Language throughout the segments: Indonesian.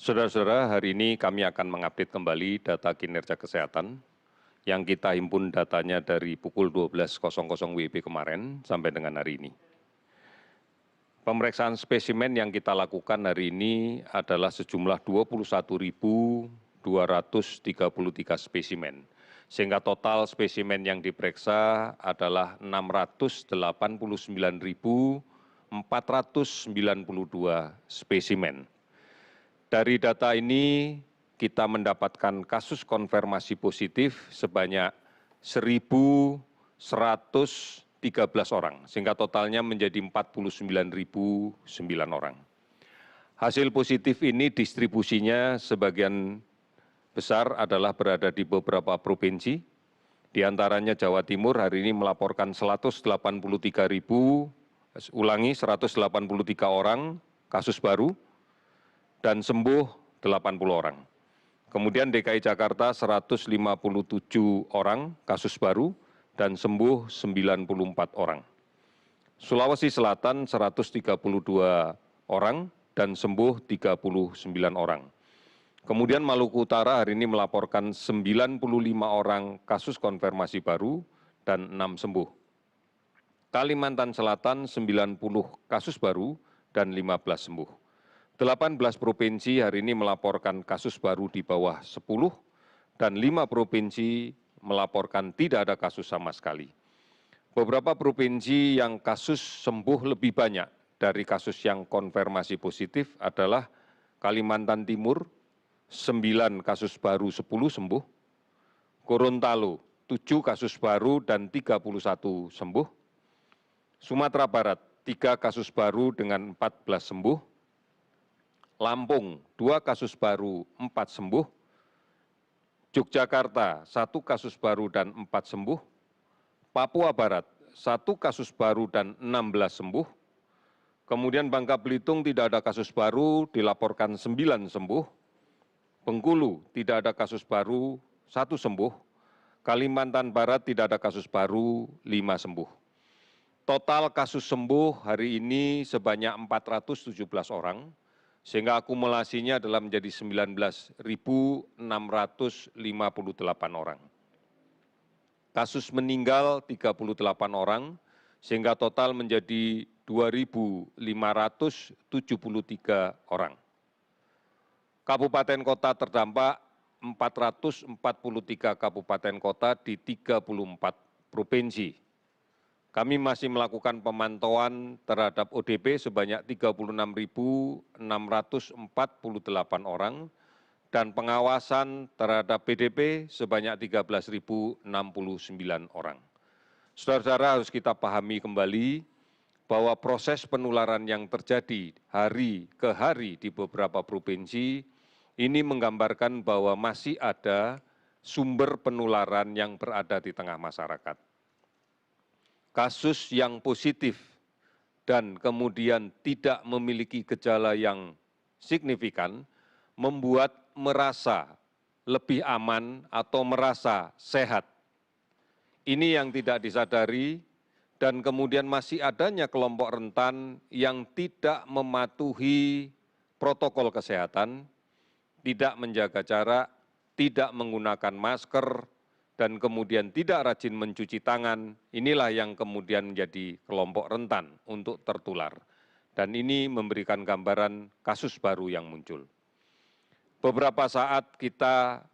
Saudara-saudara, hari ini kami akan mengupdate kembali data kinerja kesehatan yang kita himpun datanya dari pukul 12.00 WIB kemarin sampai dengan hari ini. Pemeriksaan spesimen yang kita lakukan hari ini adalah sejumlah 21.233 spesimen, sehingga total spesimen yang diperiksa adalah 689.492 spesimen. Dari data ini, kita mendapatkan kasus konfirmasi positif sebanyak 1.113 orang, sehingga totalnya menjadi 49.009 orang. Hasil positif ini distribusinya sebagian besar adalah berada di beberapa provinsi, di antaranya Jawa Timur hari ini melaporkan 183 orang kasus baru, dan sembuh 80 orang. Kemudian DKI Jakarta 157 orang kasus baru dan sembuh 94 orang. Sulawesi Selatan 132 orang dan sembuh 39 orang. Kemudian Maluku Utara hari ini melaporkan 95 orang kasus konfirmasi baru dan 6 sembuh. Kalimantan Selatan 90 kasus baru dan 15 sembuh. 18 provinsi hari ini melaporkan kasus baru di bawah 10 dan 5 provinsi melaporkan tidak ada kasus sama sekali. Beberapa provinsi yang kasus sembuh lebih banyak dari kasus yang konfirmasi positif adalah Kalimantan Timur, 9 kasus baru 10 sembuh, Gorontalo 7 kasus baru dan 31 sembuh, Sumatera Barat 3 kasus baru dengan 14 sembuh, Lampung 2 kasus baru 4 sembuh, Yogyakarta 1 kasus baru dan 4 sembuh, Papua Barat 1 kasus baru dan 16 sembuh, kemudian Bangka Belitung tidak ada kasus baru, dilaporkan 9 sembuh, Bengkulu tidak ada kasus baru, 1 sembuh, Kalimantan Barat tidak ada kasus baru, 5 sembuh. Total kasus sembuh hari ini sebanyak 417 orang, sehingga akumulasinya adalah menjadi 19.658 orang. Kasus meninggal 38 orang, sehingga total menjadi 2.573 orang. Kabupaten kota terdampak 443 kabupaten kota di 34 provinsi. Kami masih melakukan pemantauan terhadap ODP sebanyak 36.648 orang dan pengawasan terhadap PDP sebanyak 13.069 orang. Saudara-saudara, harus kita pahami kembali bahwa proses penularan yang terjadi hari ke hari di beberapa provinsi ini menggambarkan bahwa masih ada sumber penularan yang berada di tengah masyarakat. Kasus yang positif dan kemudian tidak memiliki gejala yang signifikan membuat merasa lebih aman atau merasa sehat. Ini yang tidak disadari dan kemudian masih adanya kelompok rentan yang tidak mematuhi protokol kesehatan, tidak menjaga jarak, tidak menggunakan masker, dan kemudian tidak rajin mencuci tangan, inilah yang kemudian menjadi kelompok rentan untuk tertular. Dan ini memberikan gambaran kasus baru yang muncul. Beberapa saat kita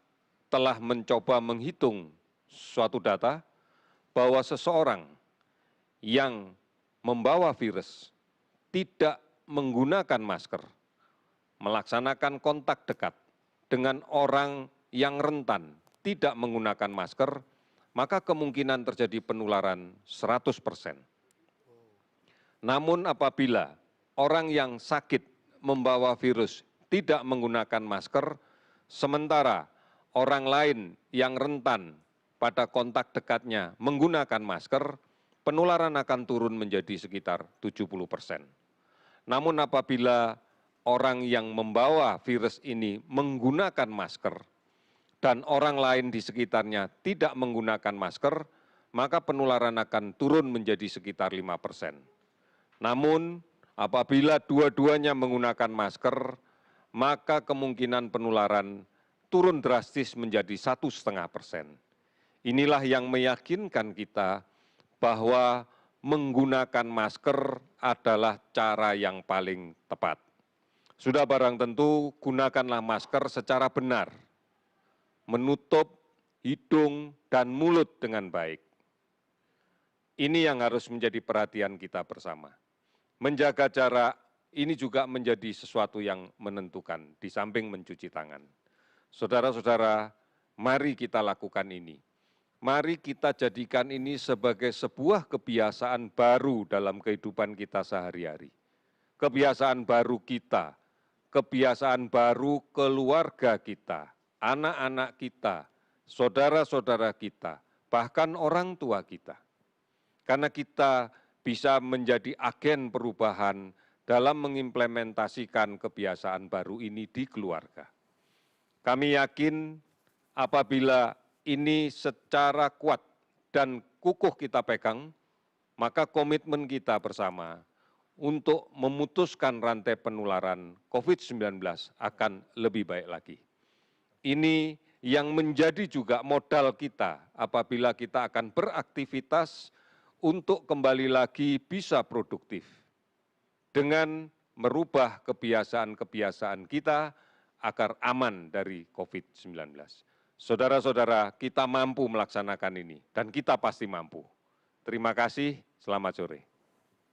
telah mencoba menghitung suatu data bahwa seseorang yang membawa virus tidak menggunakan masker, melaksanakan kontak dekat dengan orang yang rentan, tidak menggunakan masker, maka kemungkinan terjadi penularan 100%. Namun apabila orang yang sakit membawa virus tidak menggunakan masker, sementara orang lain yang rentan pada kontak dekatnya menggunakan masker, penularan akan turun menjadi sekitar 70%. Namun apabila orang yang membawa virus ini menggunakan masker, dan orang lain di sekitarnya tidak menggunakan masker, maka penularan akan turun menjadi sekitar 5%. Namun, apabila dua-duanya menggunakan masker, maka kemungkinan penularan turun drastis menjadi 1,5%. Inilah yang meyakinkan kita bahwa menggunakan masker adalah cara yang paling tepat. Sudah barang tentu, gunakanlah masker secara benar, menutup hidung dan mulut dengan baik. Ini yang harus menjadi perhatian kita bersama. Menjaga jarak ini juga menjadi sesuatu yang menentukan, di samping mencuci tangan. Saudara-saudara, mari kita lakukan ini. Mari kita jadikan ini sebagai sebuah kebiasaan baru dalam kehidupan kita sehari-hari. Kebiasaan baru kita, kebiasaan baru keluarga kita, anak-anak kita, saudara-saudara kita, bahkan orang tua kita. Karena kita bisa menjadi agen perubahan dalam mengimplementasikan kebiasaan baru ini di keluarga. Kami yakin apabila ini secara kuat dan kukuh kita pegang, maka komitmen kita bersama untuk memutuskan rantai penularan COVID-19 akan lebih baik lagi. Ini yang menjadi juga modal kita apabila kita akan beraktivitas untuk kembali lagi bisa produktif dengan merubah kebiasaan-kebiasaan kita agar aman dari COVID-19. Saudara-saudara, kita mampu melaksanakan ini dan kita pasti mampu. Terima kasih, selamat sore.